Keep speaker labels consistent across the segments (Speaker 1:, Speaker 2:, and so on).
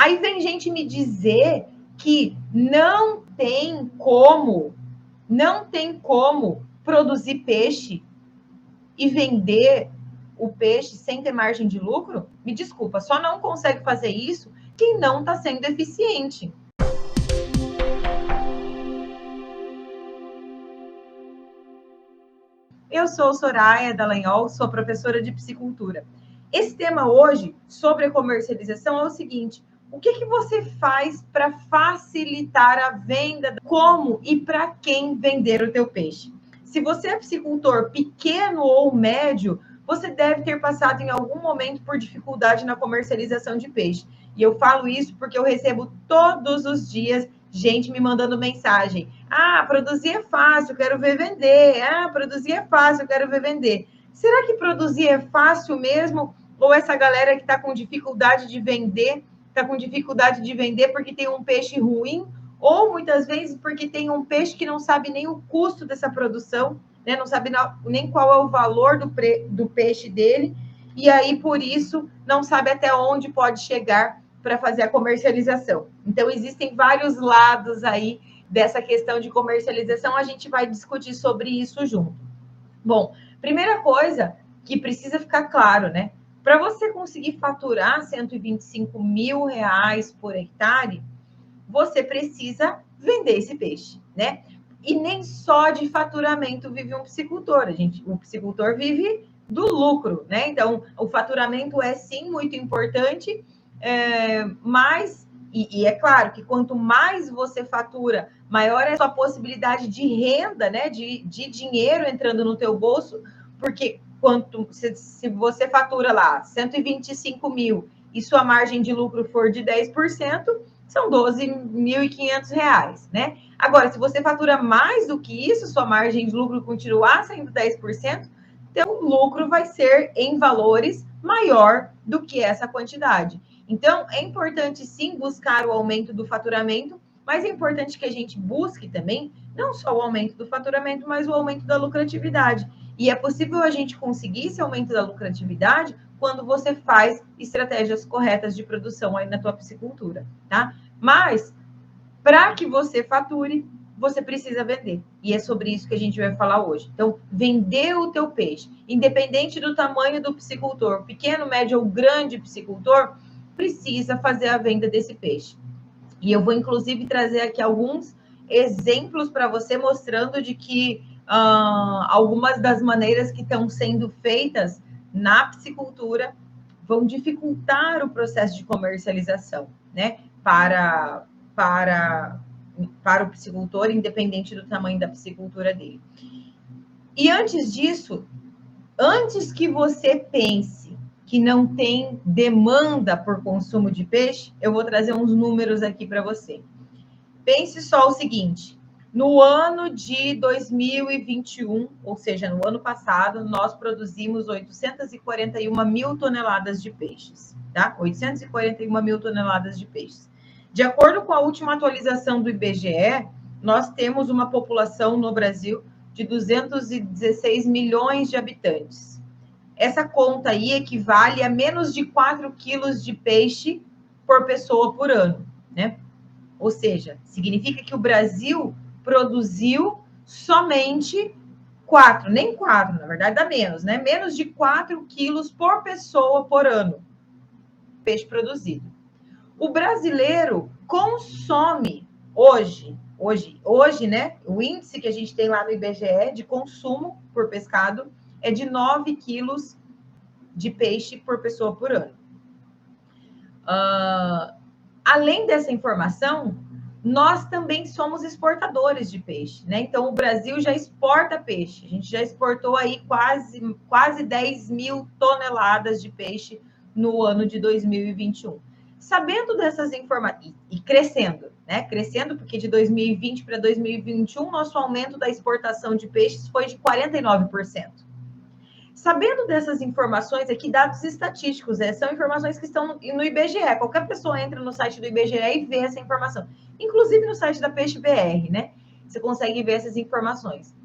Speaker 1: Aí vem gente me dizer que não tem como produzir peixe e vender o peixe sem ter margem de lucro. Me desculpa, só não consegue fazer isso quem não está sendo eficiente. Eu sou Soraya Dallagnol, sou professora de piscicultura. Esse tema hoje, sobre a comercialização, é o seguinte: o que você faz para facilitar a venda? Como e para quem vender o teu peixe? Se você é piscicultor pequeno ou médio, você deve ter passado em algum momento por dificuldade na comercialização de peixe. E eu falo isso porque eu recebo todos os dias gente me mandando mensagem. Ah, produzir é fácil, quero ver vender. Ah, produzir é fácil, quero ver vender. Será que produzir é fácil mesmo? Ou essa galera que está com dificuldade de vender, está com dificuldade de vender porque tem um peixe ruim, ou muitas vezes porque tem um peixe que não sabe nem o custo dessa produção, né? Não sabe nem qual é o valor do peixe dele, e aí, por isso, não sabe até onde pode chegar para fazer a comercialização. Então, existem vários lados aí dessa questão de comercialização, a gente vai discutir sobre isso junto. Bom, primeira coisa que precisa ficar claro, né? Para você conseguir faturar R$125 mil por hectare, você precisa vender esse peixe, né? E nem só de faturamento vive um piscicultor, o piscicultor vive do lucro, né? Então, o faturamento é sim muito importante, mas, e é claro que quanto mais você fatura, maior é a sua possibilidade de renda, né? De dinheiro entrando no teu bolso, porque se você fatura lá 125 mil e sua margem de lucro for de 10%, são R$12.500, né? Agora, se você fatura mais do que isso, sua margem de lucro continuar sendo 10%, então o lucro vai ser em valores maior do que essa quantidade. Então, é importante sim buscar o aumento do faturamento, mas é importante que a gente busque também não só o aumento do faturamento, mas o aumento da lucratividade. E é possível a gente conseguir esse aumento da lucratividade quando você faz estratégias corretas de produção aí na tua piscicultura, tá? Mas, para que você fature, você precisa vender. E é sobre isso que a gente vai falar hoje. Então, vender o teu peixe, independente do tamanho do piscicultor, pequeno, médio ou grande piscicultor, precisa fazer a venda desse peixe. E eu vou, inclusive, trazer aqui alguns exemplos para você, mostrando de que algumas das maneiras que estão sendo feitas na piscicultura vão dificultar o processo de comercialização, né? Para o piscicultor, independente do tamanho da piscicultura dele. E antes disso, antes que você pense que não tem demanda por consumo de peixe, eu vou trazer uns números aqui para você. Pense só o seguinte: no ano de 2021, ou seja, no ano passado, nós produzimos 841 mil toneladas de peixes, tá? 841 mil toneladas de peixes. De acordo com a última atualização do IBGE, nós temos uma população no Brasil de 216 milhões de habitantes. Essa conta aí equivale a menos de 4 quilos de peixe por pessoa por ano, né? Ou seja, significa que o Brasil produziu somente 4, nem 4, na verdade dá menos, né? Menos de 4 quilos por pessoa por ano, peixe produzido. O brasileiro consome hoje, né? O índice que a gente tem lá no IBGE de consumo por pescado é de 9 quilos de peixe por pessoa por ano. Além dessa informação, nós também somos exportadores de peixe, né? Então, o Brasil já exporta peixe. A gente já exportou aí quase 10 mil toneladas de peixe no ano de 2021. Sabendo dessas informações, e crescendo, né? Crescendo, porque de 2020 para 2021, nosso aumento da exportação de peixes foi de 49%. Sabendo dessas informações aqui, dados estatísticos, são informações que estão no IBGE. Qualquer pessoa entra no site do IBGE e vê essa informação. Inclusive no site da Peixe BR, né? Você consegue ver essas informações.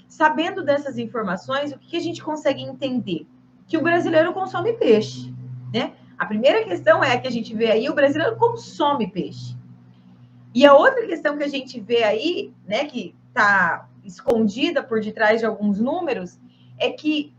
Speaker 1: Sabendo dessas informações, o que a gente consegue entender? Que o brasileiro consome peixe, né? A primeira questão é que a gente vê aí, o brasileiro consome peixe. E a outra questão que a gente vê aí, né, que está escondida por detrás de alguns números, é que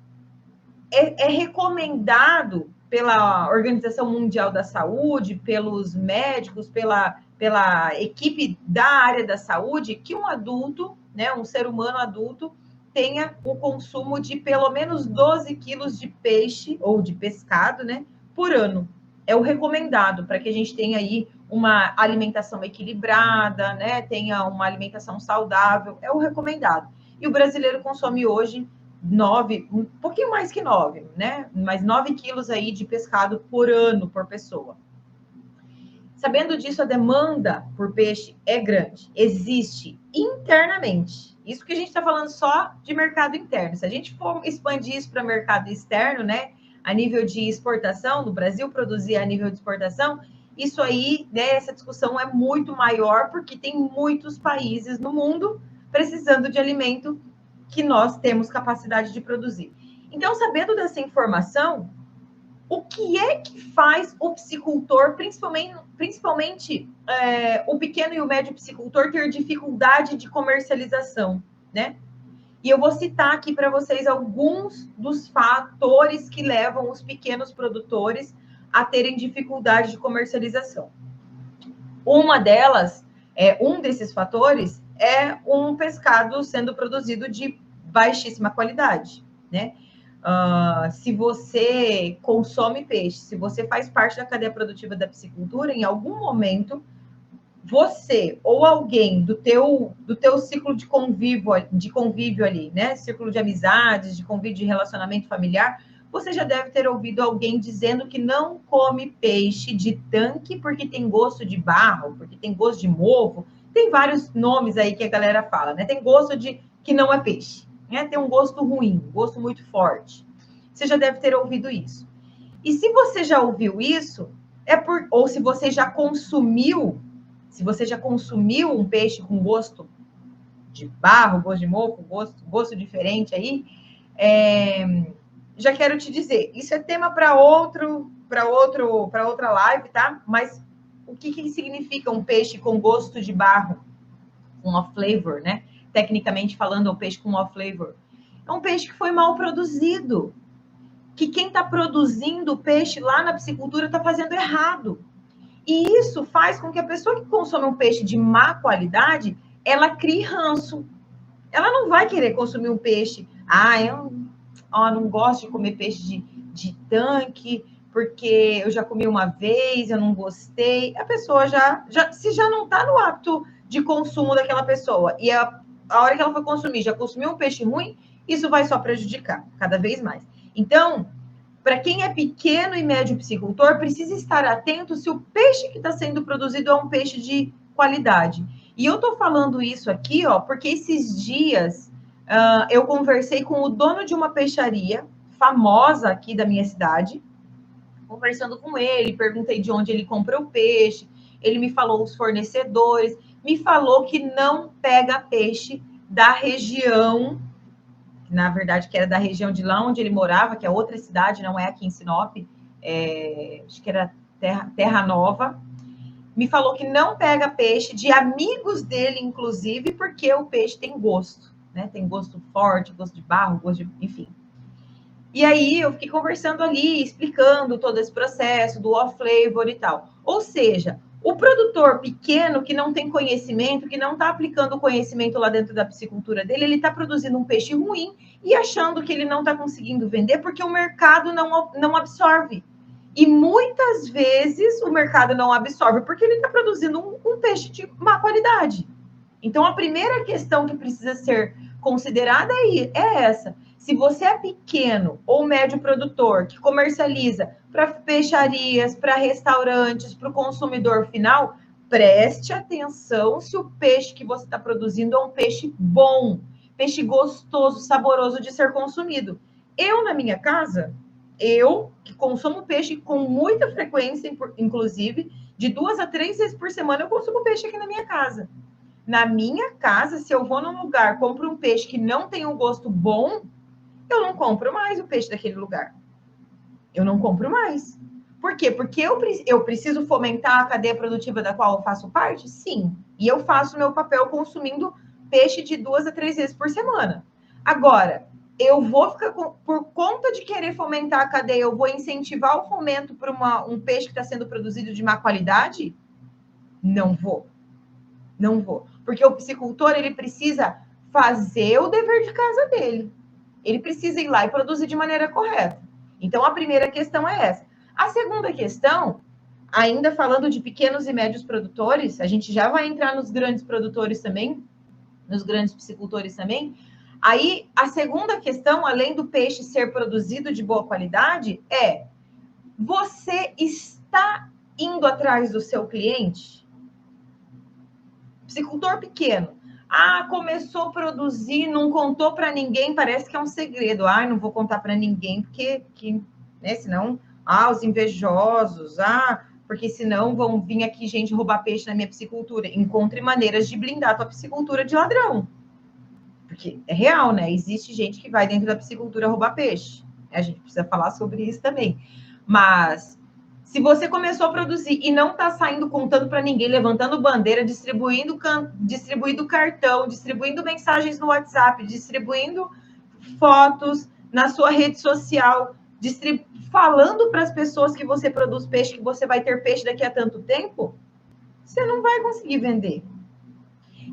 Speaker 1: é recomendado pela Organização Mundial da Saúde, pelos médicos, pela equipe da área da saúde, que um adulto, né, um ser humano adulto, tenha o consumo de pelo menos 12 quilos de peixe ou de pescado, né, por ano. É o recomendado para que a gente tenha aí uma alimentação equilibrada, né, tenha uma alimentação saudável, é o recomendado. E o brasileiro consome hoje 9, um pouquinho mais que 9, né? Mas 9 quilos aí de pescado por ano, por pessoa. Sabendo disso, a demanda por peixe é grande, existe internamente. Isso que a gente está falando só de mercado interno. Se a gente for expandir isso para mercado externo, né? A nível de exportação, do Brasil produzir a nível de exportação, isso aí, né? Essa discussão é muito maior, porque tem muitos países no mundo precisando de alimento que nós temos capacidade de produzir. Então, sabendo dessa informação, o que é que faz o piscicultor, principalmente o pequeno e o médio piscicultor, ter dificuldade de comercialização, né? E eu vou citar aqui para vocês alguns dos fatores que levam os pequenos produtores a terem dificuldade de comercialização. Um desses fatores é um pescado sendo produzido de baixíssima qualidade, né? Se você consome peixe, se você faz parte da cadeia produtiva da piscicultura, em algum momento você ou alguém do teu ciclo de convívio ali, né? Círculo de amizades, de convívio de relacionamento familiar, você já deve ter ouvido alguém dizendo que não come peixe de tanque porque tem gosto de barro, porque tem gosto de mofo. Tem vários nomes aí que a galera fala, né? Tem gosto de que não é peixe, né? Tem um gosto ruim, um gosto muito forte. Você já deve ter ouvido isso. E se você já ouviu isso, ou se você já consumiu um peixe com gosto de barro, gosto de mofo, gosto diferente aí, já quero te dizer, isso é tema para outra live, tá? Mas o que significa um peixe com gosto de barro, com off flavor, né? Tecnicamente falando, é um peixe com off flavor. É um peixe que foi mal produzido, que quem está produzindo o peixe lá na piscicultura está fazendo errado. E isso faz com que a pessoa que consome um peixe de má qualidade, ela crie ranço. Ela não vai querer consumir um peixe. Eu não gosto de comer peixe de tanque, porque eu já comi uma vez, eu não gostei. A pessoa se já não está no hábito de consumo daquela pessoa, e a hora que ela for consumir, já consumiu um peixe ruim, isso vai só prejudicar cada vez mais. Então, para quem é pequeno e médio piscicultor, precisa estar atento se o peixe que está sendo produzido é um peixe de qualidade. E eu estou falando isso aqui, porque esses dias eu conversei com o dono de uma peixaria famosa aqui da minha cidade, conversando com ele, perguntei de onde ele comprou o peixe, ele me falou os fornecedores, me falou que não pega peixe da região, na verdade, que era da região de lá onde ele morava, que é outra cidade, não é aqui em Sinop, acho que era Terra Nova. Me falou que não pega peixe de amigos dele, inclusive, porque o peixe tem gosto, né? Tem gosto forte, gosto de barro, enfim. E aí eu fiquei conversando ali, explicando todo esse processo do off flavor e tal. Ou seja, o produtor pequeno que não tem conhecimento, que não está aplicando o conhecimento lá dentro da piscicultura dele, ele está produzindo um peixe ruim e achando que ele não está conseguindo vender porque o mercado não absorve. E muitas vezes o mercado não absorve porque ele está produzindo um peixe de má qualidade. Então, a primeira questão que precisa ser considerada é essa. Se você é pequeno ou médio produtor que comercializa para peixarias, para restaurantes, para o consumidor final, preste atenção se o peixe que você está produzindo é um peixe bom, peixe gostoso, saboroso de ser consumido. Eu, na minha casa, que consumo peixe com muita frequência, inclusive, de 2 a 3 vezes por semana, eu consumo peixe aqui na minha casa. Na minha casa, se eu vou num lugar, compro um peixe que não tem um gosto bom, eu não compro mais o peixe daquele lugar. Eu não compro mais. Por quê? Porque eu preciso fomentar a cadeia produtiva da qual eu faço parte? Sim. E eu faço o meu papel consumindo peixe de 2 a 3 vezes por semana. Agora, eu vou ficar por conta de querer fomentar a cadeia, eu vou incentivar o fomento para um peixe que está sendo produzido de má qualidade? Não vou. Não vou. Porque o piscicultor, ele precisa fazer o dever de casa dele. Ele precisa ir lá e produzir de maneira correta. Então, a primeira questão é essa. A segunda questão, ainda falando de pequenos e médios produtores, a gente já vai entrar nos grandes produtores também, nos grandes piscicultores também. Aí, a segunda questão, além do peixe ser produzido de boa qualidade, é: você está indo atrás do seu cliente? Piscicultor pequeno. Ah, começou a produzir, não contou para ninguém, parece que é um segredo. Ah, não vou contar para ninguém, porque né, senão, os invejosos, porque senão vão vir aqui gente roubar peixe na minha piscicultura. Encontre maneiras de blindar a tua piscicultura de ladrão. Porque é real, né? Existe gente que vai dentro da piscicultura roubar peixe. A gente precisa falar sobre isso também. Mas se você começou a produzir e não está saindo contando para ninguém, levantando bandeira, distribuindo cartão, distribuindo mensagens no WhatsApp, distribuindo fotos na sua rede social, falando para as pessoas que você produz peixe, que você vai ter peixe daqui a tanto tempo, você não vai conseguir vender.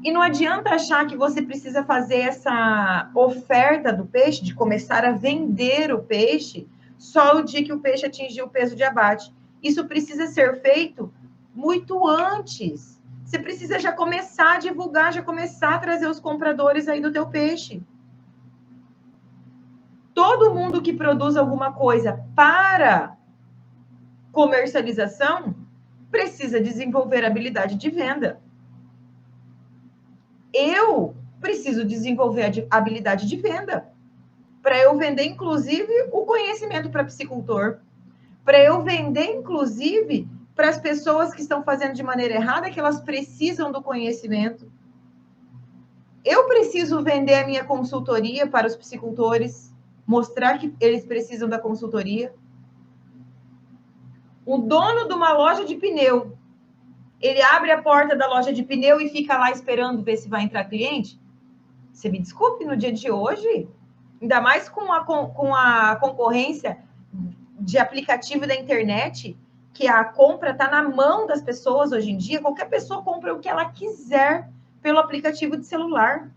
Speaker 1: E não adianta achar que você precisa fazer essa oferta do peixe, de começar a vender o peixe, só o dia que o peixe atingir o peso de abate. Isso precisa ser feito muito antes. Você precisa já começar a divulgar, já começar a trazer os compradores aí do teu peixe. Todo mundo que produz alguma coisa para comercialização precisa desenvolver habilidade de venda. Eu preciso desenvolver a habilidade de venda para eu vender, inclusive, o conhecimento para piscicultor, para eu vender, inclusive, para as pessoas que estão fazendo de maneira errada, que elas precisam do conhecimento. Eu preciso vender a minha consultoria para os piscicultores, mostrar que eles precisam da consultoria. O dono de uma loja de pneu, ele abre a porta da loja de pneu e fica lá esperando ver se vai entrar cliente? Você me desculpe, no dia de hoje, ainda mais com a concorrência de aplicativo da internet, que a compra está na mão das pessoas hoje em dia, qualquer pessoa compra o que ela quiser pelo aplicativo de celular.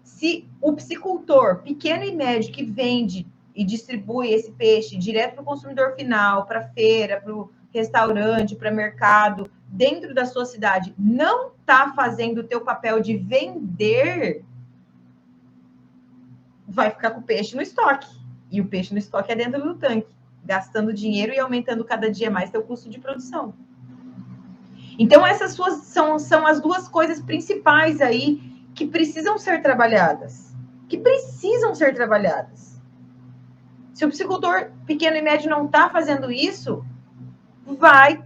Speaker 1: Se o piscicultor pequeno e médio que vende e distribui esse peixe direto para o consumidor final, para feira, para o restaurante, para mercado, dentro da sua cidade, não está fazendo o teu papel de vender, vai ficar com o peixe no estoque. E o peixe no estoque é dentro do tanque, gastando dinheiro e aumentando cada dia mais teu custo de produção. Então, essas são as duas coisas principais aí que precisam ser trabalhadas. Se o piscicultor pequeno e médio não está fazendo isso, vai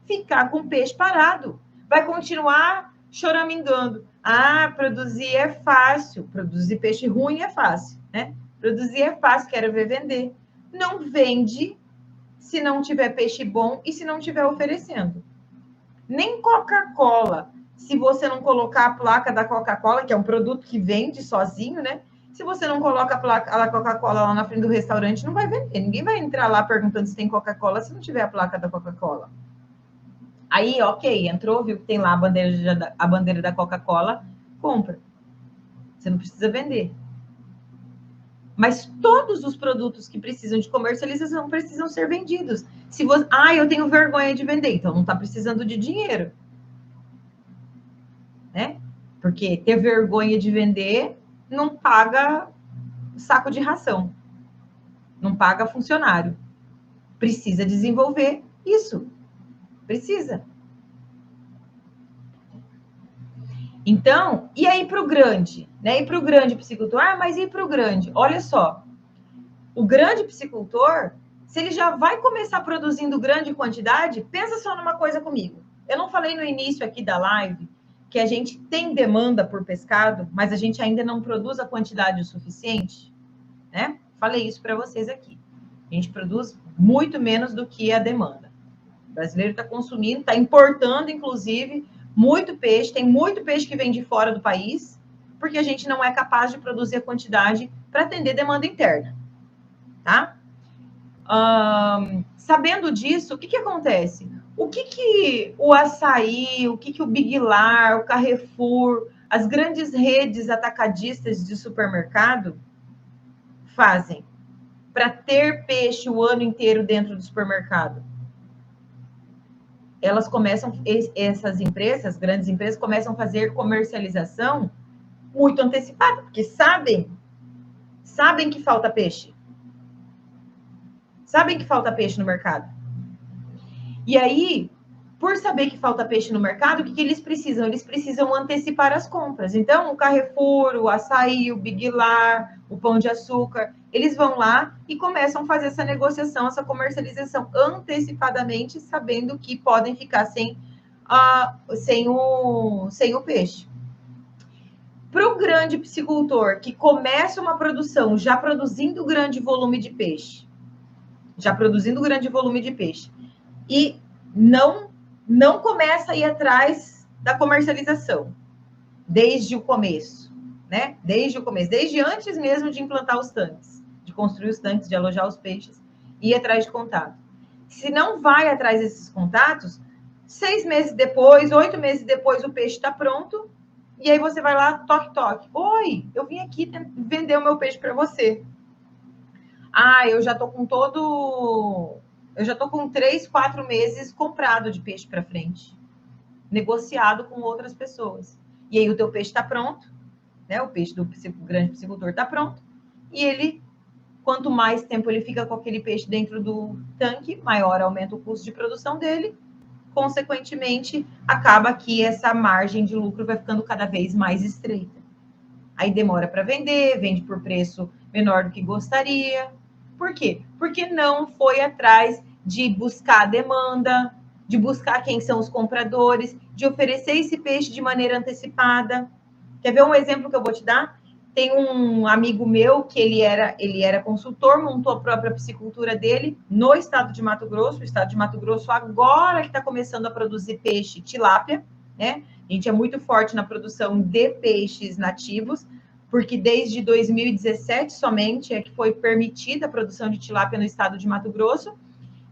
Speaker 1: ficar com o peixe parado. Vai continuar choramingando. Produzir é fácil. Produzir peixe ruim é fácil, né? Produzir é fácil, quero ver vender. Não vende se não tiver peixe bom e se não tiver oferecendo. Nem Coca-Cola, se você não colocar a placa da Coca-Cola, que é um produto que vende sozinho, né? Se você não coloca a placa da Coca-Cola lá na frente do restaurante, não vai vender. Ninguém vai entrar lá perguntando se tem Coca-Cola se não tiver a placa da Coca-Cola. Aí, ok, entrou, viu que tem lá a bandeira da Coca-Cola, compra. Você não precisa vender. Mas todos os produtos que precisam de comercialização precisam ser vendidos. Se você, eu tenho vergonha de vender, então não está precisando de dinheiro. Né? Porque ter vergonha de vender não paga saco de ração. Não paga funcionário. Precisa desenvolver isso. Precisa. Então, e aí para o grande? Né? E para o grande piscicultor? Mas e para o grande? Olha só. O grande piscicultor, se ele já vai começar produzindo grande quantidade, pensa só numa coisa comigo. Eu não falei no início aqui da live que a gente tem demanda por pescado, mas a gente ainda não produz a quantidade o suficiente, né? Falei isso para vocês aqui. A gente produz muito menos do que a demanda. O brasileiro está consumindo, está importando, inclusive, muito peixe, tem muito peixe que vem de fora do país, porque a gente não é capaz de produzir a quantidade para atender demanda interna, tá? Sabendo disso, o que acontece? O que o Açaí, o que o Big Lar, o Carrefour, as grandes redes atacadistas de supermercado fazem para ter peixe o ano inteiro dentro do supermercado? Elas começam, essas empresas, grandes empresas, começam a fazer comercialização muito antecipada, porque sabem que falta peixe. Sabem que falta peixe no mercado. E aí, por saber que falta peixe no mercado, o que eles precisam? Eles precisam antecipar as compras. Então, o Carrefour, o Açaí, o Big Lar, o Pão de Açúcar, eles vão lá e começam a fazer essa negociação, essa comercialização antecipadamente, sabendo que podem ficar sem o peixe. Para o grande piscicultor que começa uma produção já produzindo grande volume de peixe, e não começa a ir atrás da comercialização desde o começo, né? Desde antes mesmo de implantar os tanques, de construir os tanques, de alojar os peixes, ir atrás de contato. Se não vai atrás desses contatos, 6 meses depois, 8 meses depois, o peixe está pronto, e aí você vai lá, toque. Oi, eu vim aqui vender o meu peixe para você. Eu já tô com 3, 4 meses comprado de peixe para frente, negociado com outras pessoas. E aí o teu peixe está pronto, né? O peixe do grande piscicultor está pronto. E ele, quanto mais tempo ele fica com aquele peixe dentro do tanque, maior aumenta o custo de produção dele. Consequentemente, acaba que essa margem de lucro vai ficando cada vez mais estreita. Aí demora para vender, vende por preço menor do que gostaria. Por quê? Porque não foi atrás de buscar a demanda, de buscar quem são os compradores, de oferecer esse peixe de maneira antecipada. Quer ver um exemplo que eu vou te dar? Tem um amigo meu que ele era consultor, montou a própria piscicultura dele no estado de Mato Grosso. O estado de Mato Grosso agora que está começando a produzir peixe tilápia, né? A gente é muito forte na produção de peixes nativos, porque desde 2017 somente é que foi permitida a produção de tilápia no estado de Mato Grosso.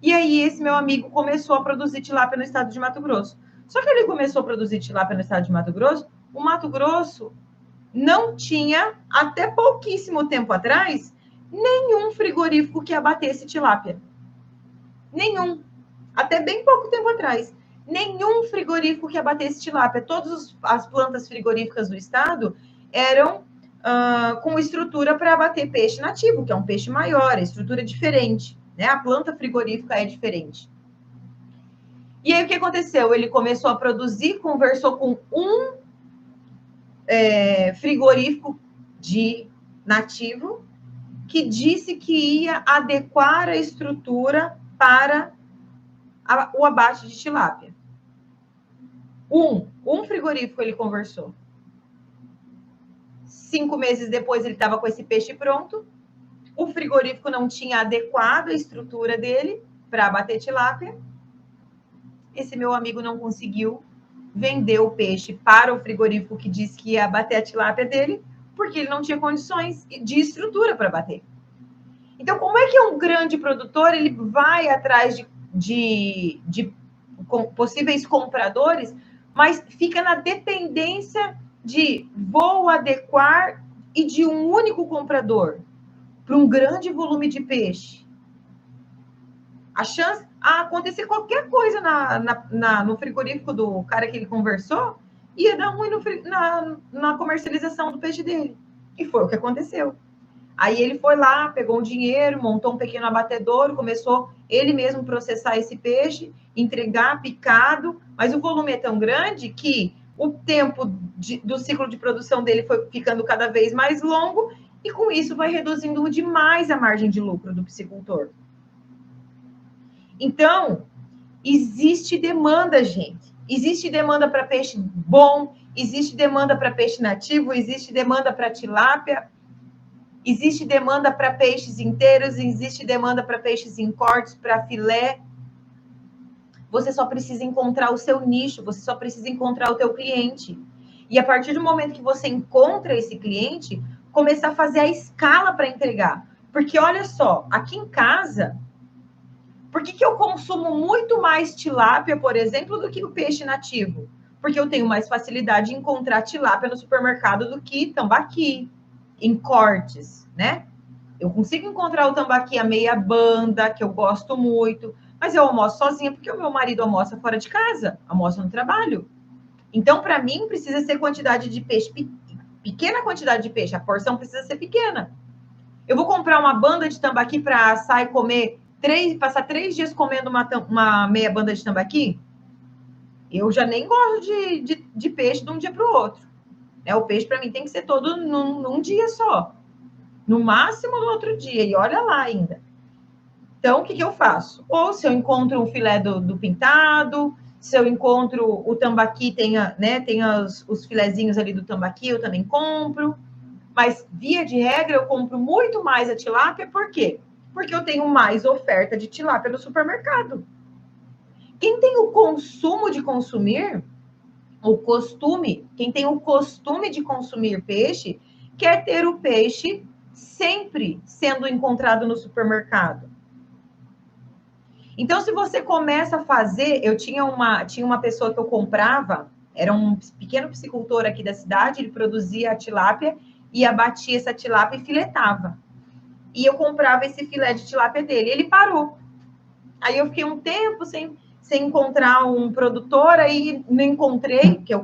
Speaker 1: E aí esse meu amigo começou a produzir tilápia no estado de Mato Grosso. Só que ele começou a produzir tilápia no estado de Mato Grosso, o Mato Grosso não tinha, até pouquíssimo tempo atrás, nenhum frigorífico que abatesse tilápia. Nenhum. Até bem pouco tempo atrás. Nenhum frigorífico que abatesse tilápia. Todas as plantas frigoríficas do estado eram com estrutura para abater peixe nativo, que é um peixe maior, a estrutura é diferente, né? A planta frigorífica é diferente. E aí o que aconteceu? Ele começou a produzir, conversou com um frigorífico de nativo que disse que ia adequar a estrutura para o abate de tilápia. Um frigorífico ele conversou. 5 meses depois ele estava com esse peixe pronto. O frigorífico não tinha adequado a estrutura dele para abater tilápia. Esse meu amigo não conseguiu vender o peixe para o frigorífico que disse que ia abater a tilápia dele, porque ele não tinha condições de estrutura para bater. Então, como é que um grande produtor ele vai atrás de possíveis compradores, mas fica na dependência de vou adequar e de um único comprador para um grande volume de peixe? A chance a acontecer qualquer coisa no frigorífico do cara que ele conversou ia dar ruim na comercialização do peixe dele. E foi o que aconteceu. Aí ele foi lá, pegou o dinheiro, montou um pequeno abatedouro, começou ele mesmo processar esse peixe, entregar picado, mas o volume é tão grande que o tempo do ciclo de produção dele foi ficando cada vez mais longo e com isso vai reduzindo demais a margem de lucro do piscicultor. Então, existe demanda, gente. Existe demanda para peixe bom, existe demanda para peixe nativo, existe demanda para tilápia. existe demanda para peixes inteiros, existe demanda para peixes em cortes, para filé. Você só precisa encontrar o seu nicho, você só precisa encontrar o teu cliente. E a partir do momento que você encontra esse cliente, começar a fazer a escala para entregar. Porque olha só, aqui em casa, por que eu consumo muito mais tilápia, por exemplo, do que o peixe nativo? Porque eu tenho mais facilidade de encontrar tilápia no supermercado do que tambaqui, em cortes, né? Eu consigo encontrar o tambaqui a meia banda, que eu gosto muito, mas eu almoço sozinha porque o meu marido almoça fora de casa, almoça no trabalho. Então, para mim, precisa ser quantidade de peixe, pequena quantidade de peixe, a porção precisa ser pequena. Eu vou comprar uma banda de tambaqui para assar e comer, passar 3 dias comendo uma meia banda de tambaqui? Eu já nem gosto de peixe de um dia para o outro. O peixe, para mim, tem que ser todo num dia só. No máximo no outro dia, e olha lá ainda. Então, o que eu faço? Ou se eu encontro um filé do pintado, se eu encontro o tambaqui, tem os filezinhos ali do tambaqui, eu também compro. Mas, via de regra, eu compro muito mais a tilápia, por quê? Porque eu tenho mais oferta de tilápia no supermercado. Quem tem o consumo de consumir, quem tem o costume de consumir peixe, quer ter o peixe sempre sendo encontrado no supermercado. Então, se você começa a fazer, eu tinha uma pessoa que eu comprava, era um pequeno piscicultor aqui da cidade, ele produzia a tilápia e abatia essa tilápia e filetava. E eu comprava esse filé de tilápia dele. Ele parou. Aí eu fiquei um tempo sem encontrar um produtor, aí não encontrei, que eu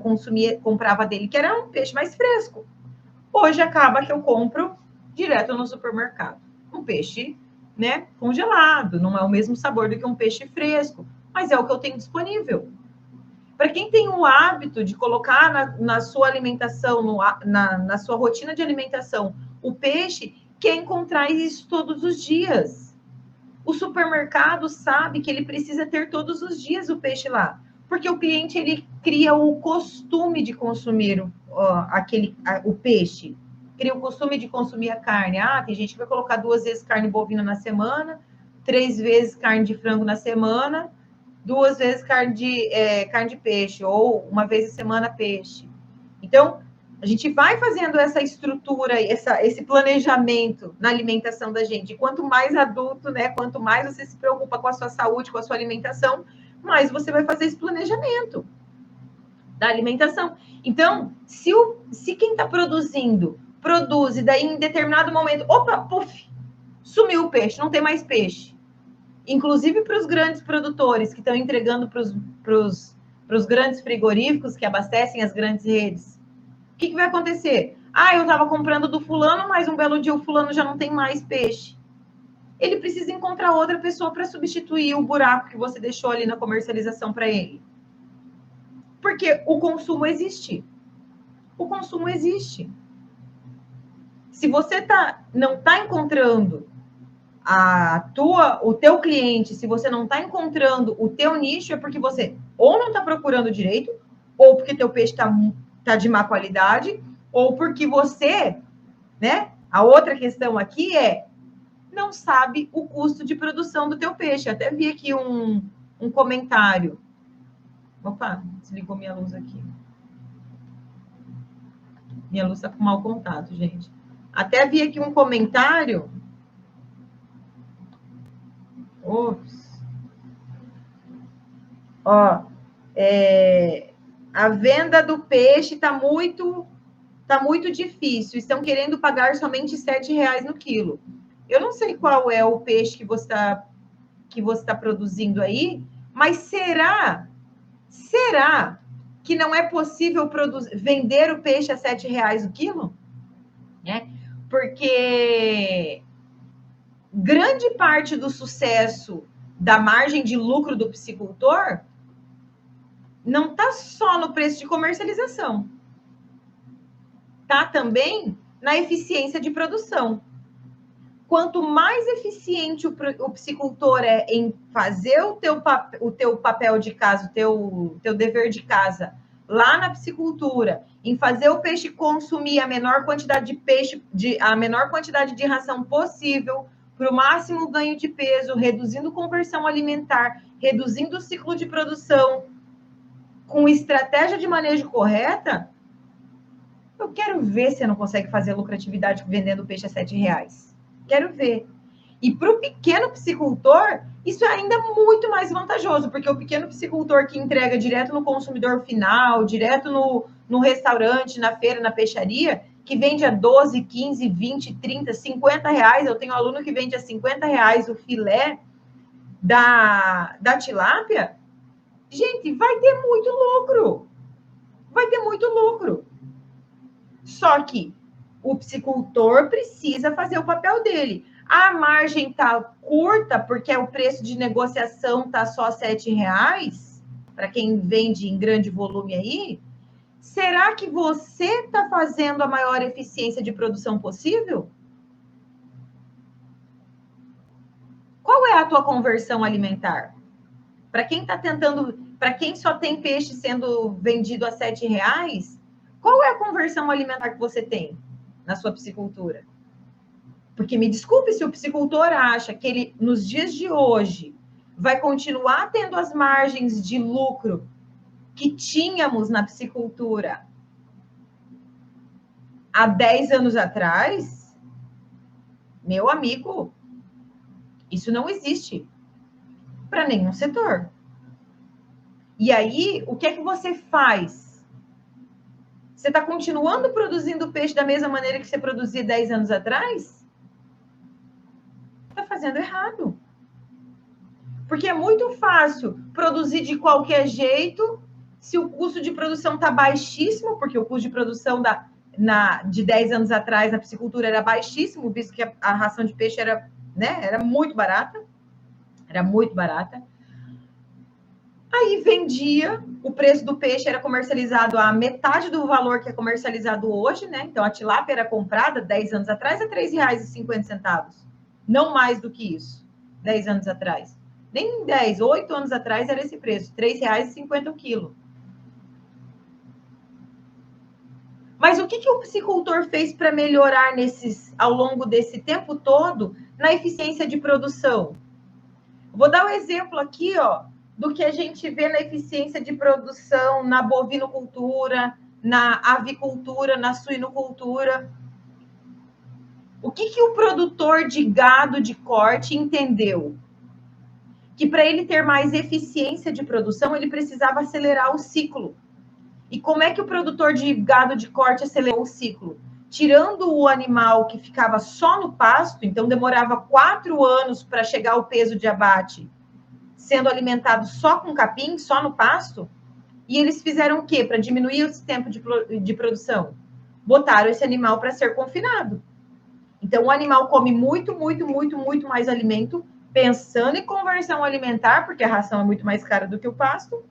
Speaker 1: comprava dele, que era um peixe mais fresco. Hoje acaba que eu compro direto no supermercado. Um peixe, né, congelado, não é o mesmo sabor do que um peixe fresco, mas é o que eu tenho disponível. Para quem tem o hábito de colocar na sua alimentação, na sua rotina de alimentação, o peixe, quer encontrar isso todos os dias. O supermercado sabe que ele precisa ter todos os dias o peixe lá, porque o cliente ele cria o costume de consumir o peixe, cria o costume de consumir a carne. Tem gente que vai colocar 2 vezes carne bovina na semana, 3 vezes carne de frango na semana, 2 vezes carne de peixe, ou 1 vez a semana peixe. Então, a gente vai fazendo essa estrutura, esse planejamento na alimentação da gente. E quanto mais adulto, né? Quanto mais você se preocupa com a sua saúde, com a sua alimentação, mais você vai fazer esse planejamento da alimentação. Então, se quem está produzindo, produz, e daí em determinado momento, sumiu o peixe, não tem mais peixe. Inclusive para os grandes produtores que estão entregando para os grandes frigoríficos que abastecem as grandes redes. O que vai acontecer? Eu estava comprando do fulano, mas um belo dia o fulano já não tem mais peixe. Ele precisa encontrar outra pessoa para substituir o buraco que você deixou ali na comercialização para ele. Porque o consumo existe. O consumo existe. Se você não está encontrando o teu cliente, se você não está encontrando o teu nicho, é porque você ou não está procurando direito, ou porque teu peixe está de má qualidade, ou porque você, né? A outra questão aqui não sabe o custo de produção do teu peixe. Até vi aqui um comentário. Opa, desligou minha luz aqui. Minha luz está com mau contato, gente. Até vi aqui um comentário. Ops. A venda do peixe está muito difícil. Estão querendo pagar somente R$7 no quilo. Eu não sei qual é o peixe que você está produzindo aí, mas será que não é possível vender o peixe a R$7 o quilo? Porque grande parte do sucesso da margem de lucro do piscicultor não está só no preço de comercialização. Está também na eficiência de produção. Quanto mais eficiente o piscicultor é em fazer o teu papel de casa, o teu dever de casa, lá na piscicultura, em fazer o peixe consumir a menor quantidade de peixe, a menor quantidade de ração possível, para o máximo ganho de peso, reduzindo conversão alimentar, reduzindo o ciclo de produção, com estratégia de manejo correta, eu quero ver se você não consegue fazer lucratividade vendendo peixe a R$7. Quero ver. E para o pequeno piscicultor, isso é ainda muito mais vantajoso, porque o pequeno piscicultor que entrega direto no consumidor final, direto no restaurante, na feira, na peixaria, que vende a 12, 15, 20, 30, R$50. Eu tenho um aluno que vende a R$50 o filé da tilápia. Gente, vai ter muito lucro. Vai ter muito lucro. Só que o piscicultor precisa fazer o papel dele. A margem está curta, porque o preço de negociação está só R$7, para quem vende em grande volume aí. Será que você está fazendo a maior eficiência de produção possível? Qual é a tua conversão alimentar? Para quem está tentando, para quem só tem peixe sendo vendido a R$7, qual é a conversão alimentar que você tem na sua piscicultura? Porque me desculpe se o piscicultor acha que ele, nos dias de hoje, vai continuar tendo as margens de lucro que tínhamos na piscicultura há 10 anos atrás, meu amigo, isso não existe para nenhum setor. E aí, o que é que você faz? Você está continuando produzindo peixe da mesma maneira que você produzia 10 anos atrás? Está fazendo errado. Porque é muito fácil produzir de qualquer jeito, se o custo de produção está baixíssimo, porque o custo de produção de 10 anos atrás na piscicultura era baixíssimo, visto que a ração de peixe era, né, era muito barata. Era muito barata. Aí vendia, o preço do peixe era comercializado a metade do valor que é comercializado hoje, né? Então a tilápia era comprada 10 anos atrás a R$3,50. Não mais do que isso, 10 anos atrás. Nem 10, 8 anos atrás era esse preço, R$3,50 o quilo. Mas o que o piscicultor fez para melhorar ao longo desse tempo todo na eficiência de produção? Vou dar um exemplo aqui, ó, do que a gente vê na eficiência de produção na bovinocultura, na avicultura, na suinocultura. O que o produtor de gado de corte entendeu? Que para ele ter mais eficiência de produção, ele precisava acelerar o ciclo. E como é que o produtor de gado de corte acelerou o ciclo? Tirando o animal que ficava só no pasto, então demorava 4 anos para chegar ao peso de abate, sendo alimentado só com capim, só no pasto, e eles fizeram o quê para diminuir esse tempo de produção? Botaram esse animal para ser confinado. Então, o animal come muito, muito, muito, muito mais alimento, pensando em conversão alimentar, porque a ração é muito mais cara do que o pasto.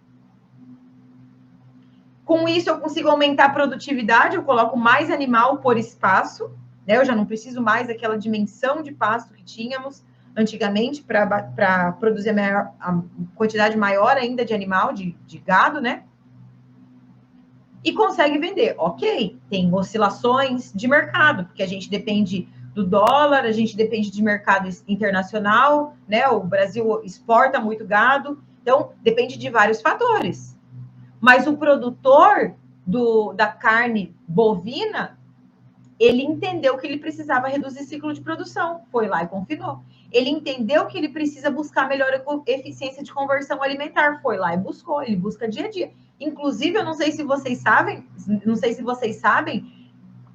Speaker 1: Com isso, eu consigo aumentar a produtividade, eu coloco mais animal por espaço, né? Eu já não preciso mais daquela dimensão de pasto que tínhamos antigamente para produzir a quantidade maior ainda de animal, de gado, né? E consegue vender. Ok, tem oscilações de mercado, porque a gente depende do dólar, a gente depende de mercado internacional, né? O Brasil exporta muito gado, então depende de vários fatores. Mas o produtor da carne bovina, ele entendeu que ele precisava reduzir ciclo de produção, foi lá e confinou. Ele entendeu que ele precisa buscar melhor eficiência de conversão alimentar, foi lá e buscou, ele busca dia a dia. Inclusive, eu não sei se vocês sabem,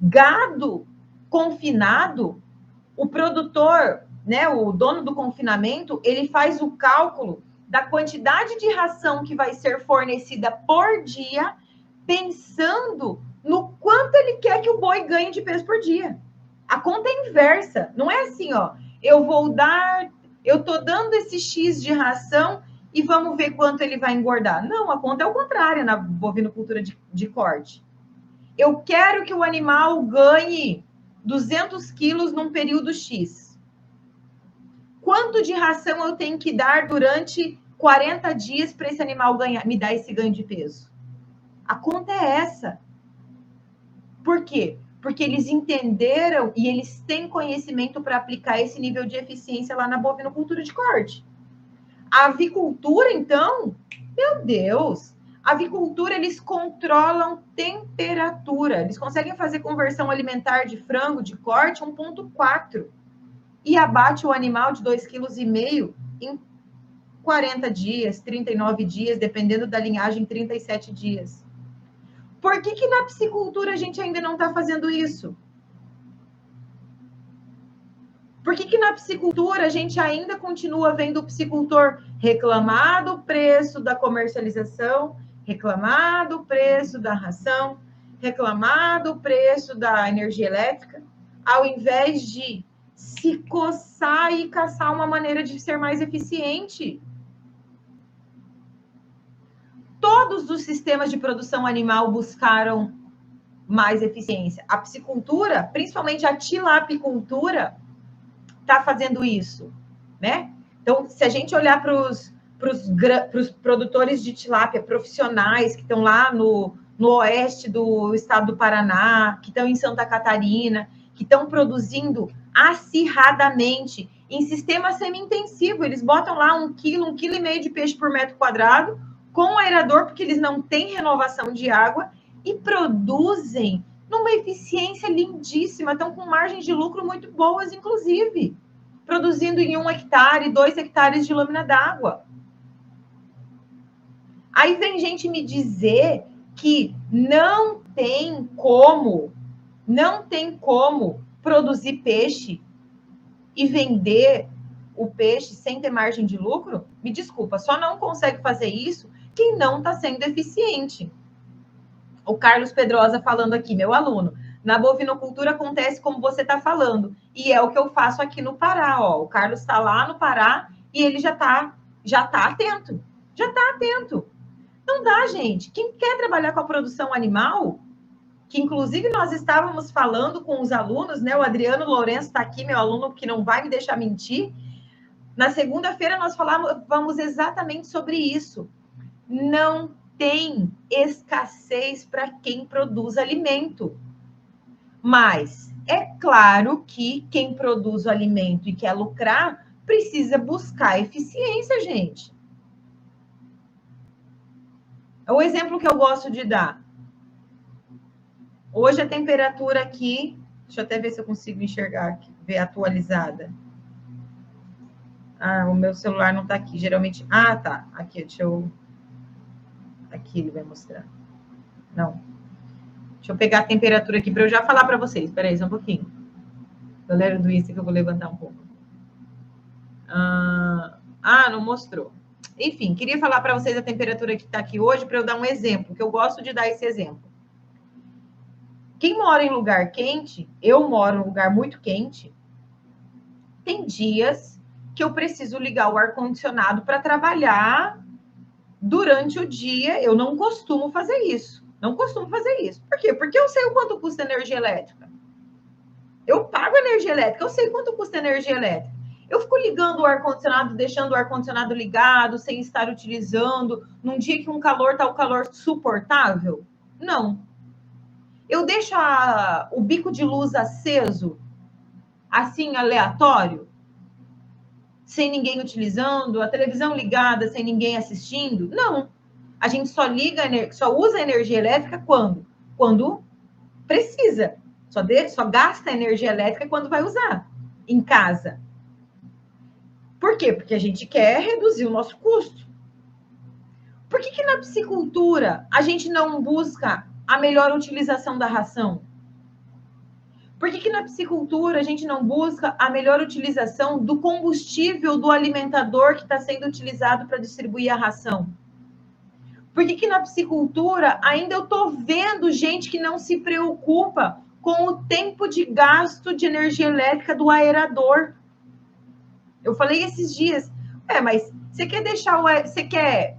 Speaker 1: gado confinado, o produtor, né, o dono do confinamento, ele faz o cálculo da quantidade de ração que vai ser fornecida por dia, pensando no quanto ele quer que o boi ganhe de peso por dia. A conta é inversa, não é assim, ó, eu tô dando esse X de ração e vamos ver quanto ele vai engordar. Não, a conta é o contrário na bovinocultura de corte. Eu quero que o animal ganhe 200 quilos num período X. Quanto de ração eu tenho que dar durante 40 dias para esse animal me dar esse ganho de peso? A conta é essa. Por quê? Porque eles entenderam e eles têm conhecimento para aplicar esse nível de eficiência lá na bovinocultura de corte. A avicultura, então, meu Deus, a avicultura, eles controlam temperatura. Eles conseguem fazer conversão alimentar de frango de corte 1,4 e abate o animal de 2,5 kg em 40 dias, 39 dias, dependendo da linhagem, 37 dias. Por que na piscicultura a gente ainda não está fazendo isso? Por que na piscicultura a gente ainda continua vendo o piscicultor reclamar do preço da comercialização, reclamar do preço da ração, reclamar do preço da energia elétrica, ao invés de se coçar e caçar uma maneira de ser mais eficiente? Todos os sistemas de produção animal buscaram mais eficiência. A piscicultura, principalmente a tilapicultura, está fazendo isso, né? Então, se a gente olhar para os produtores de tilápia profissionais que estão lá no oeste do estado do Paraná, que estão em Santa Catarina, que estão produzindo acirradamente em sistema semi-intensivo, eles botam lá 1 quilo, 1,5 kg de peixe por metro quadrado, com aerador, porque eles não têm renovação de água, e produzem numa eficiência lindíssima, estão com margens de lucro muito boas, inclusive, produzindo em 1 hectare, 2 hectares de lâmina d'água. Aí vem gente me dizer que não tem como produzir peixe e vender o peixe sem ter margem de lucro. Me desculpa, só não consegue fazer isso quem não está sendo eficiente. O Carlos Pedrosa falando aqui, meu aluno, na bovinocultura acontece como você está falando, e é o que eu faço aqui no Pará, ó. O Carlos está lá no Pará e ele já tá atento. Não dá, gente. Quem quer trabalhar com a produção animal, que inclusive nós estávamos falando com os alunos, né? O Adriano Lourenço está aqui, meu aluno, que não vai me deixar mentir. Na segunda-feira nós falávamos exatamente sobre isso. Não tem escassez para quem produz alimento. Mas é claro que quem produz o alimento e quer lucrar precisa buscar eficiência, gente. É o exemplo que eu gosto de dar. Hoje a temperatura aqui, deixa eu até ver se eu consigo enxergar aqui, ver atualizada. Ah, o meu celular não está aqui, geralmente... Ah, tá, aqui, deixa eu... Aqui ele vai mostrar. Não. Deixa eu pegar a temperatura aqui para eu já falar para vocês. Espera aí, só um pouquinho. Galera do Insta que eu vou levantar um pouco. Não mostrou. Enfim, queria falar para vocês a temperatura que está aqui hoje para eu dar um exemplo, que eu gosto de dar esse exemplo. Quem mora em lugar quente, eu moro em um lugar muito quente, tem dias que eu preciso ligar o ar-condicionado para trabalhar durante o dia. Eu não costumo fazer isso. Por quê? Porque eu sei o quanto custa energia elétrica. Eu pago energia elétrica, eu sei quanto custa energia elétrica. Eu fico ligando o ar-condicionado, deixando o ar-condicionado ligado, sem estar utilizando, num dia que o calor suportável? Não. Eu deixo o bico de luz aceso, assim, aleatório, sem ninguém utilizando, a televisão ligada, sem ninguém assistindo? Não. A gente só usa energia elétrica quando? Quando precisa. Só gasta energia elétrica quando vai usar em casa. Por quê? Porque a gente quer reduzir o nosso custo. Por que na piscicultura a gente não busca a melhor utilização da ração? Por que na piscicultura a gente não busca a melhor utilização do combustível do alimentador que está sendo utilizado para distribuir a ração? Por que na piscicultura ainda eu estou vendo gente que não se preocupa com o tempo de gasto de energia elétrica do aerador? Eu falei esses dias, mas você quer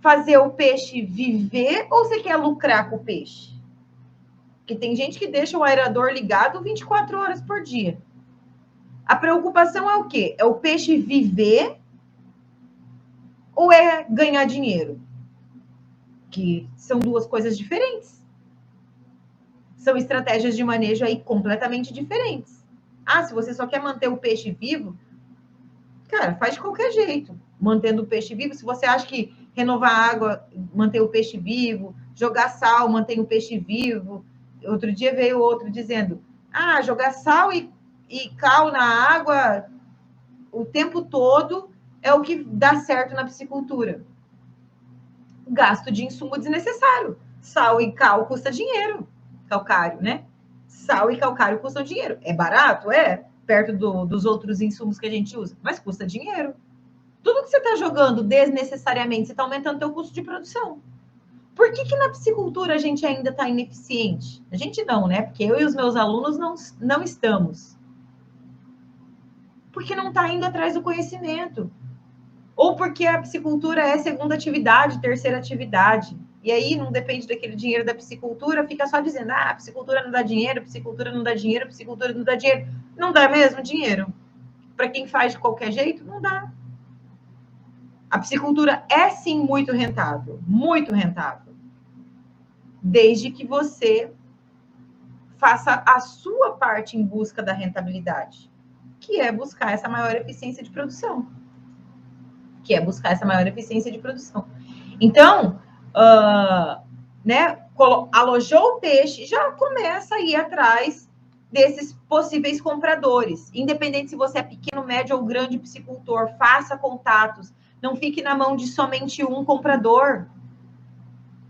Speaker 1: fazer o peixe viver ou você quer lucrar com o peixe? Porque tem gente que deixa o aerador ligado 24 horas por dia. A preocupação é o quê? É o peixe viver ou é ganhar dinheiro? que são duas coisas diferentes. São estratégias de manejo aí completamente diferentes. Ah, se você só quer manter o peixe vivo, cara, faz de qualquer jeito, mantendo o peixe vivo. Se você acha que renovar a água, manter o peixe vivo, jogar sal, mantém o peixe vivo. Outro dia veio outro dizendo, jogar sal e cal na água o tempo todo é o que dá certo na piscicultura. Gasto de insumo desnecessário. Sal e cal custa dinheiro. Calcário, né? Sal e calcário custam dinheiro. É barato? É. Perto dos outros insumos que a gente usa. Mas custa dinheiro. Tudo que você está jogando desnecessariamente, você está aumentando o teu custo de produção. Por que na piscicultura a gente ainda está ineficiente? A gente não, né? Porque eu e os meus alunos não estamos. Porque não está indo atrás do conhecimento. Ou porque a piscicultura é segunda atividade, terceira atividade. E aí não depende daquele dinheiro da piscicultura, fica só dizendo, a piscicultura não dá dinheiro, piscicultura não dá dinheiro, piscicultura não dá dinheiro. Não dá mesmo dinheiro? Para quem faz de qualquer jeito, não dá. A piscicultura é sim muito rentável, desde que você faça a sua parte em busca da rentabilidade, que é buscar essa maior eficiência de produção. Então, alojou o peixe, já começa a ir atrás desses possíveis compradores. Independente se você é pequeno, médio ou grande piscicultor, faça contatos. Não fique na mão de somente um comprador.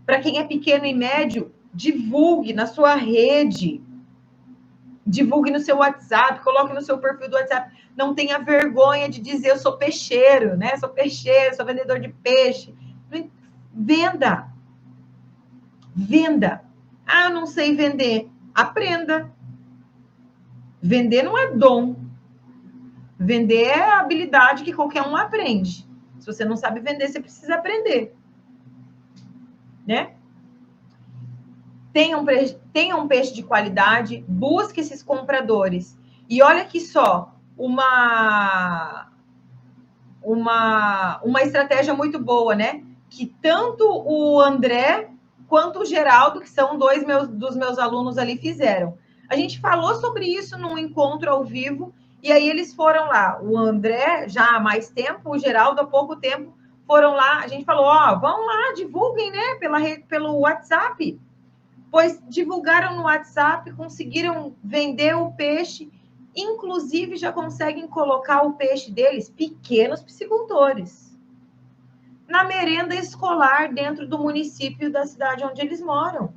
Speaker 1: Para quem é pequeno e médio, divulgue na sua rede. Divulgue no seu WhatsApp, coloque no seu perfil do WhatsApp. Não tenha vergonha de dizer eu sou peixeiro, né? Sou peixeiro, sou vendedor de peixe. Venda. Eu não sei vender. Aprenda. Vender não é dom. Vender é a habilidade que qualquer um aprende. Se você não sabe vender, você precisa aprender. Né? Tenha um peixe de qualidade, busque esses compradores. E olha aqui só, uma estratégia muito boa, né? Que tanto o André quanto o Geraldo, que são dos meus alunos ali, fizeram. A gente falou sobre isso num encontro ao vivo, e aí eles foram lá. O André, já há mais tempo, o Geraldo, há pouco tempo, foram lá. A gente falou, vão lá, divulguem, né? Pelo WhatsApp. Pois divulgaram no WhatsApp, conseguiram vender o peixe, inclusive já conseguem colocar o peixe deles, pequenos piscicultores, na merenda escolar dentro do município da cidade onde eles moram.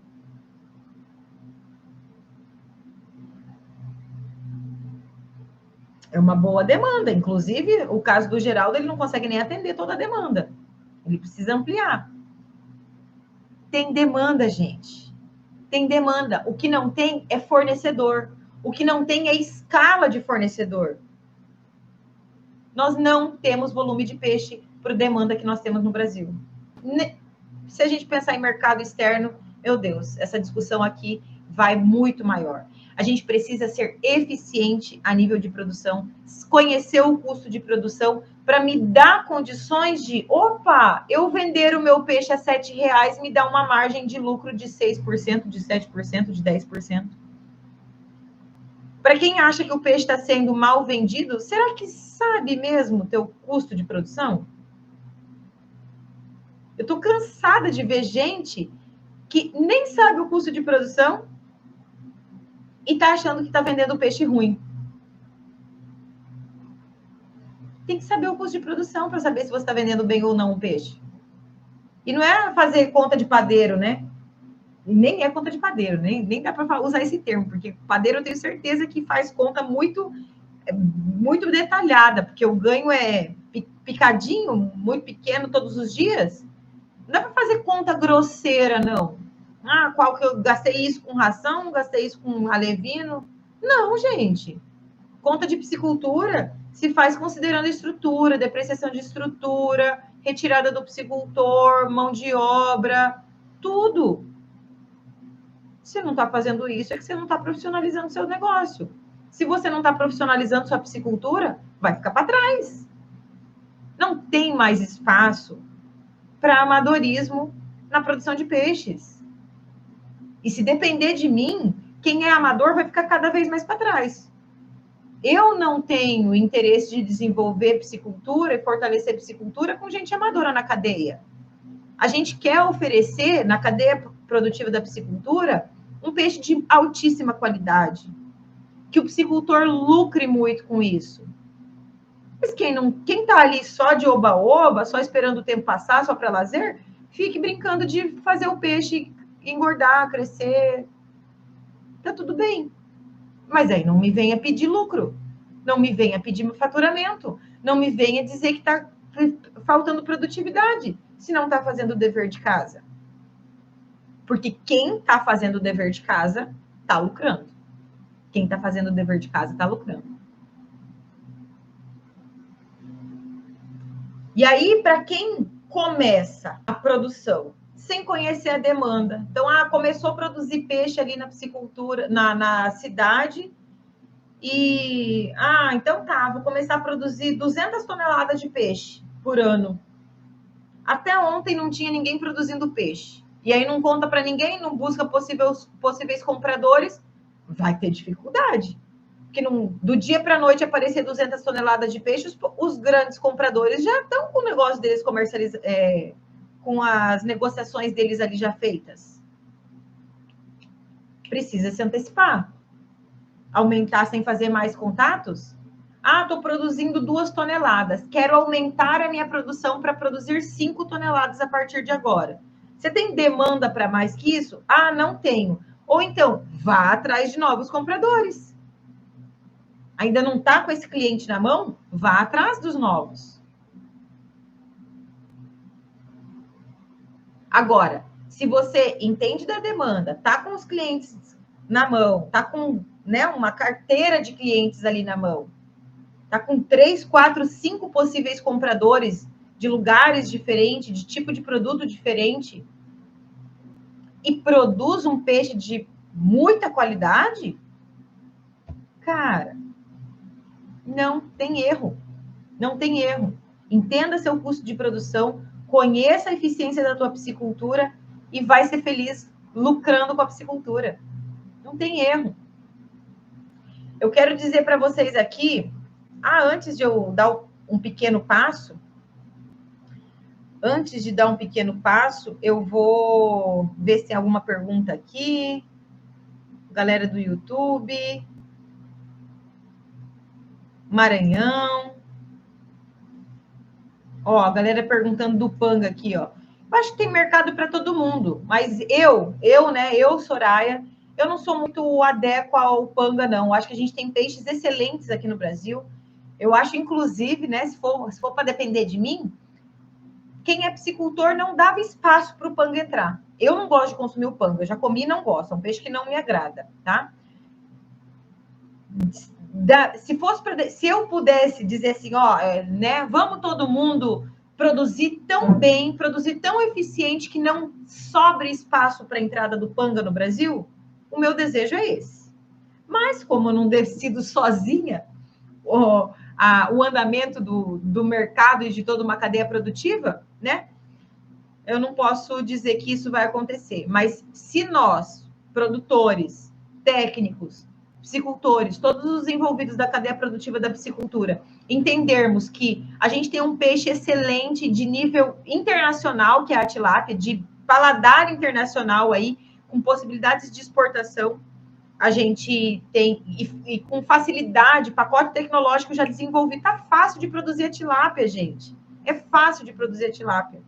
Speaker 1: É uma boa demanda. Inclusive, o caso do Geraldo, ele não consegue nem atender toda a demanda. Ele precisa ampliar. Tem demanda, gente. Tem demanda. O que não tem é fornecedor. O que não tem é escala de fornecedor. Nós não temos volume de peixe para a demanda que nós temos no Brasil. Se a gente pensar em mercado externo, meu Deus, essa discussão aqui vai muito maior. A gente precisa ser eficiente a nível de produção, conhecer o custo de produção para me dar condições de, eu vender o meu peixe a R$7 me dá uma margem de lucro de 6%, de 7%, de 10%. Para quem acha que o peixe está sendo mal vendido, será que sabe mesmo o teu custo de produção? Eu estou cansada de ver gente que nem sabe o custo de produção e está achando que está vendendo peixe ruim. Tem que saber o custo de produção para saber se você está vendendo bem ou não o peixe. E não é fazer conta de padeiro, né? E nem é conta de padeiro, nem dá para usar esse termo, porque padeiro eu tenho certeza que faz conta muito detalhada, porque o ganho é picadinho, muito pequeno todos os dias. Não dá para fazer conta grosseira, não. Qual que eu gastei isso com ração, gastei isso com alevino? Não, gente. Conta de piscicultura se faz considerando estrutura, depreciação de estrutura, retirada do piscicultor, mão de obra, tudo. Se não está fazendo isso, é que você não está profissionalizando seu negócio. Se você não está profissionalizando sua piscicultura, vai ficar para trás. Não tem mais espaço para amadorismo na produção de peixes. E se depender de mim, quem é amador vai ficar cada vez mais para trás. Eu não tenho interesse de desenvolver piscicultura e fortalecer piscicultura com gente amadora na cadeia. A gente quer oferecer, na cadeia produtiva da piscicultura, um peixe de altíssima qualidade. Que o piscicultor lucre muito com isso. Mas quem está ali só de oba-oba, só esperando o tempo passar, só para lazer, fique brincando de fazer o peixe engordar, crescer. Tá tudo bem. Mas aí não me venha pedir lucro, não me venha pedir faturamento, não me venha dizer que está faltando produtividade, se não está fazendo o dever de casa. Porque quem está fazendo o dever de casa está lucrando. Quem está fazendo o dever de casa está lucrando. E aí, para quem começa a produção sem conhecer a demanda, então, começou a produzir peixe ali na piscicultura, na cidade, e, então tá, vou começar a produzir 200 toneladas de peixe por ano. Até ontem não tinha ninguém produzindo peixe. E aí não conta para ninguém, não busca possíveis compradores, vai ter dificuldade. Porque do dia para a noite aparecer 200 toneladas de peixe, os grandes compradores já estão com o negócio deles comercializados, com as negociações deles ali já feitas. Precisa se antecipar. Aumentar sem fazer mais contatos? Estou produzindo 2 toneladas. Quero aumentar a minha produção para produzir 5 toneladas a partir de agora. Você tem demanda para mais que isso? Não tenho. Ou então, vá atrás de novos compradores. Ainda não está com esse cliente na mão? Vá atrás dos novos. Agora, se você entende da demanda, está com os clientes na mão, está com uma carteira de clientes ali na mão, está com 3, 4, 5 possíveis compradores de lugares diferentes, de tipo de produto diferente, e produz um peixe de muita qualidade, cara, não tem erro. Não tem erro. Entenda seu custo de produção, conheça a eficiência da tua piscicultura e vai ser feliz lucrando com a piscicultura. Não tem erro. Eu quero dizer para vocês aqui, antes de eu dar um pequeno passo, eu vou ver se tem alguma pergunta aqui. Galera do YouTube. Maranhão. A galera perguntando do Panga aqui, ó. Eu acho que tem mercado para todo mundo, mas eu, Soraya, eu não sou muito adéqua ao Panga, não. Eu acho que a gente tem peixes excelentes aqui no Brasil. Eu acho, inclusive, se for para depender de mim, quem é piscicultor não dava espaço para o Panga entrar. Eu não gosto de consumir o Panga, eu já comi e não gosto, é um peixe que não me agrada, tá? Se eu pudesse dizer assim, vamos todo mundo produzir tão bem, produzir tão eficiente que não sobre espaço para a entrada do Panga no Brasil, o meu desejo é esse. Mas como eu não decido sozinha o andamento do mercado e de toda uma cadeia produtiva, eu não posso dizer que isso vai acontecer. Mas se nós, produtores, técnicos, piscicultores, todos os envolvidos da cadeia produtiva da piscicultura, entendermos que a gente tem um peixe excelente de nível internacional, que é a tilápia, de paladar internacional aí, com possibilidades de exportação, a gente tem, e com facilidade, pacote tecnológico já desenvolvido, tá fácil de produzir a tilápia, gente. É fácil de produzir a tilápia,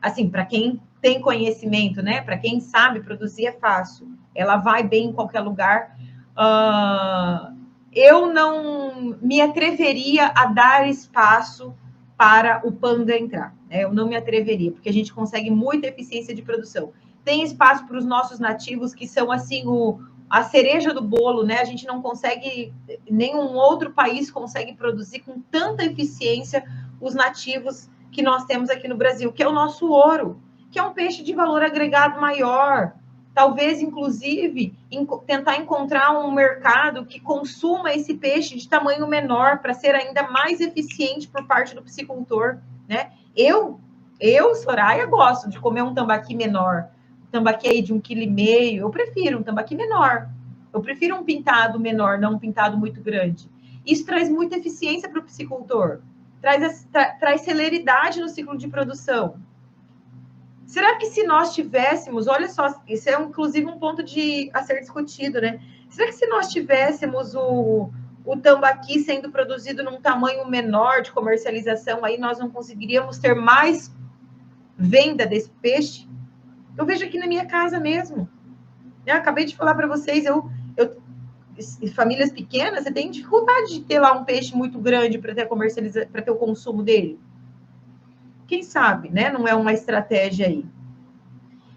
Speaker 1: Assim, para quem tem conhecimento, para quem sabe produzir é fácil. Ela vai bem em qualquer lugar. Eu não me atreveria a dar espaço para o Panga entrar. Eu não me atreveria, porque a gente consegue muita eficiência de produção. Tem espaço para os nossos nativos, que são, assim, a cereja do bolo, A gente não consegue, nenhum outro país consegue produzir com tanta eficiência os nativos que nós temos aqui no Brasil, que é o nosso ouro, que é um peixe de valor agregado maior. Talvez, inclusive, tentar encontrar um mercado que consuma esse peixe de tamanho menor para ser ainda mais eficiente por parte do piscicultor, Eu Eu, Soraya, gosto de comer um tambaqui menor. Tambaqui aí de 1,5 kg. Eu prefiro um tambaqui menor. Eu prefiro um pintado menor, não um pintado muito grande. Isso traz muita eficiência para o piscicultor. Traz celeridade no ciclo de produção. Será que se nós tivéssemos, olha só, isso é inclusive um ponto a ser discutido, né? Será que se nós tivéssemos o tambaqui sendo produzido num tamanho menor de comercialização, aí nós não conseguiríamos ter mais venda desse peixe? Eu vejo aqui na minha casa mesmo. Eu acabei de falar para vocês, famílias pequenas, você tem dificuldade de ter lá um peixe muito grande para ter o consumo dele. Quem sabe, né? Não é uma estratégia aí.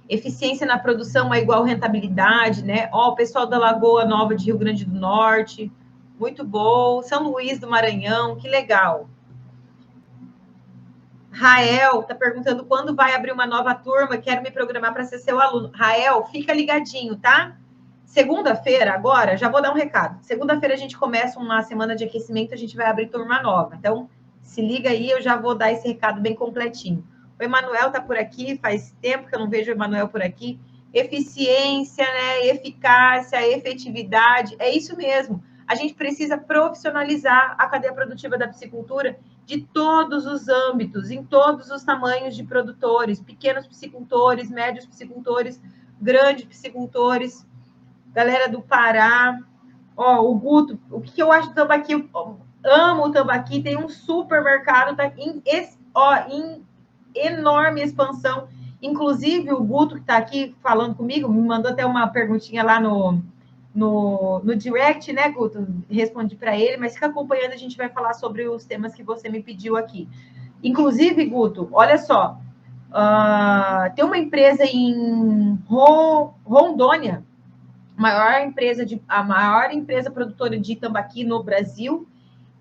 Speaker 1: Eficiência na produção é igual rentabilidade, né? Ó, o pessoal da Lagoa Nova de Rio Grande do Norte, muito bom. São Luís do Maranhão, que legal. Rael está perguntando quando vai abrir uma nova turma, quero me programar para ser seu aluno. Rael, fica ligadinho, tá? Segunda-feira, agora, já vou dar um recado. Segunda-feira a gente começa uma semana de aquecimento, a gente vai abrir turma nova. Então, se liga aí, eu já vou dar esse recado bem completinho. O Emanuel está por aqui, faz tempo que eu não vejo o Emanuel por aqui. Eficiência, né? Eficácia, efetividade, é isso mesmo. A gente precisa profissionalizar a cadeia produtiva da piscicultura de todos os âmbitos, em todos os tamanhos de produtores, pequenos piscicultores, médios piscicultores, grandes piscicultores, galera do Pará. Ó, o Guto, o que eu acho do tambaqui? Eu amo o tambaqui, tem um supermercado, tá em enorme expansão. Inclusive, o Guto, que está aqui falando comigo, me mandou até uma perguntinha lá no direct, né, Guto? Respondi para ele, mas fica acompanhando, a gente vai falar sobre os temas que você me pediu aqui. Inclusive, Guto, olha só, tem uma empresa em Rondônia, a maior empresa produtora de tambaqui no Brasil,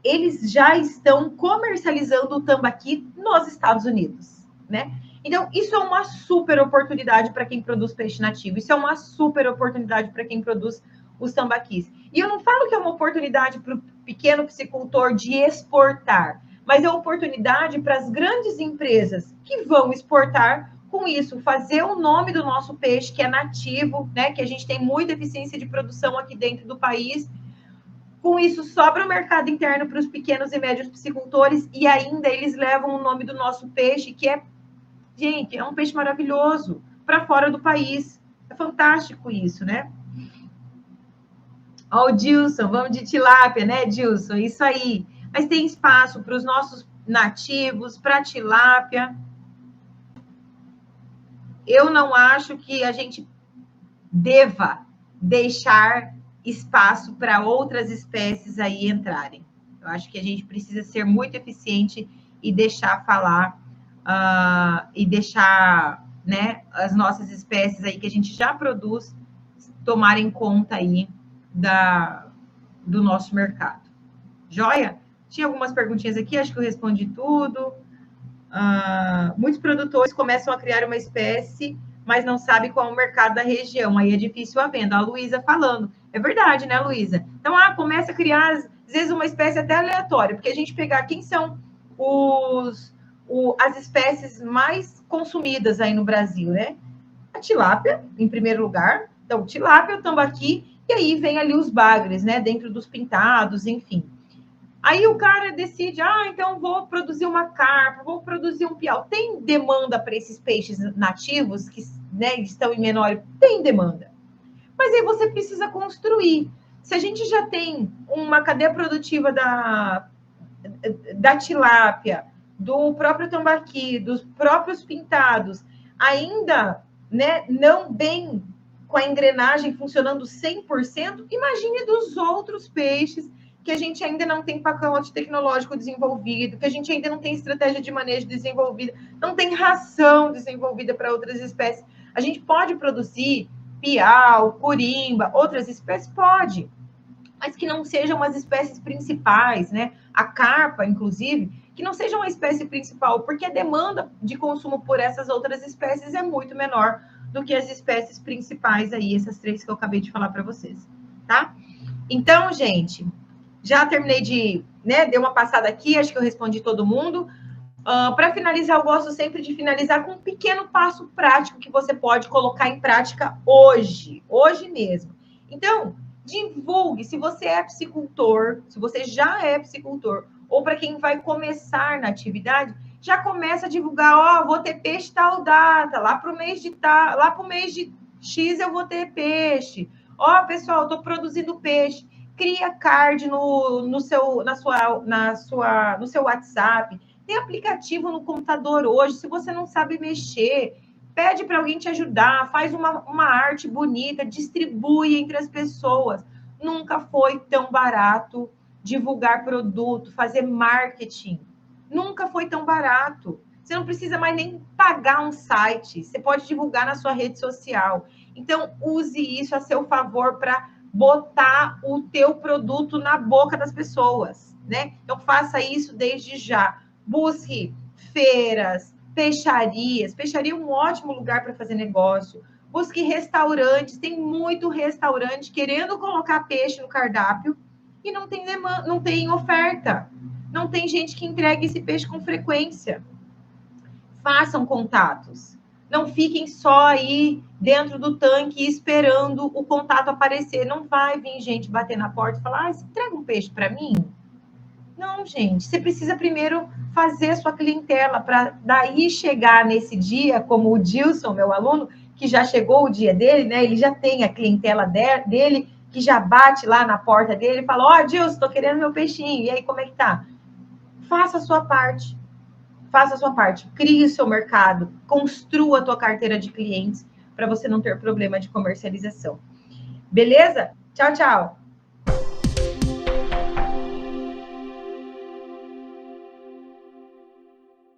Speaker 1: eles já estão comercializando o tambaqui nos Estados Unidos, né? Então, isso é uma super oportunidade para quem produz peixe nativo, isso é uma super oportunidade para quem produz os tambaquis. E eu não falo que é uma oportunidade para o pequeno piscicultor de exportar, mas é uma oportunidade para as grandes empresas que vão exportar, com isso, fazer o nome do nosso peixe, que é nativo, né? Que a gente tem muita eficiência de produção aqui dentro do país. Com isso, sobra o mercado interno para os pequenos e médios piscicultores e ainda eles levam o nome do nosso peixe, que é, gente, é um peixe maravilhoso, para fora do país. É fantástico isso, né? Ó, o Dilson, vamos de tilápia, né, Dilson? Isso aí. Mas tem espaço para os nossos nativos, para tilápia. Eu não acho que a gente deva deixar espaço para outras espécies aí entrarem. Eu acho que a gente precisa ser muito eficiente e deixar falar, e deixar, né, as nossas espécies aí que a gente já produz tomarem conta aí do nosso mercado. Joia? Tinha algumas perguntinhas aqui, acho que eu respondi tudo. Muitos produtores começam a criar uma espécie, mas não sabem qual é o mercado da região. Aí é difícil a venda. A Luísa falando. É verdade, né, Luísa? Então, começa a criar, às vezes, uma espécie até aleatória, porque a gente pegar quem são as espécies mais consumidas aí no Brasil, né? A tilápia, em primeiro lugar. Então, tilápia, o tambaqui, e aí vem ali os bagres, né? Dentro dos pintados, enfim. Aí o cara decide, então vou produzir uma carpa, vou produzir um piau. Tem demanda para esses peixes nativos que, né, estão em menor? Tem demanda. Mas aí você precisa construir. Se a gente já tem uma cadeia produtiva da tilápia, do próprio tambaqui, dos próprios pintados, ainda, né, não bem com a engrenagem funcionando 100%, imagine dos outros peixes que a gente ainda não tem pacote tecnológico desenvolvido, que a gente ainda não tem estratégia de manejo desenvolvida, não tem ração desenvolvida para outras espécies. A gente pode produzir piau, curimba, outras espécies? Pode, mas que não sejam as espécies principais, né? A carpa, inclusive, que não seja uma espécie principal, porque a demanda de consumo por essas outras espécies é muito menor do que as espécies principais aí, essas três que eu acabei de falar para vocês, tá? Então, gente, já terminei de, né, dei uma passada aqui, acho que eu respondi todo mundo. Para finalizar, eu gosto sempre de finalizar com um pequeno passo prático que você pode colocar em prática hoje mesmo. Então, divulgue, se você é psicultor, se você já é psicultor, ou para quem vai começar na atividade, já começa a divulgar, vou ter peixe tal data, lá para o mês de X eu vou ter peixe. Pessoal, estou produzindo peixe. Cria card no seu WhatsApp. Tem aplicativo no computador hoje. Se você não sabe mexer, pede para alguém te ajudar, faz uma arte bonita, distribui entre as pessoas. Nunca foi tão barato divulgar produto, fazer marketing. Nunca foi tão barato. Você não precisa mais nem pagar um site. Você pode divulgar na sua rede social. Então, use isso a seu favor para botar o teu produto na boca das pessoas, né? Então, faça isso desde já. Busque feiras, peixarias. Peixaria é um ótimo lugar para fazer negócio. Busque restaurantes. Tem muito restaurante querendo colocar peixe no cardápio e não tem demanda, não tem oferta. Não tem gente que entregue esse peixe com frequência. Façam contatos. Não fiquem só aí dentro do tanque esperando o contato aparecer. Não vai vir gente bater na porta e falar: você entrega um peixe para mim? Não, gente. Você precisa primeiro fazer a sua clientela para daí chegar nesse dia, como o Dilson, meu aluno, que já chegou o dia dele, né? Ele já tem a clientela dele, que já bate lá na porta dele e fala: Dilson, estou querendo meu peixinho. E aí, como é que tá? Faça a sua parte. Faça a sua parte. Crie o seu mercado. Construa a tua carteira de clientes para você não ter problema de comercialização. Beleza? Tchau, tchau.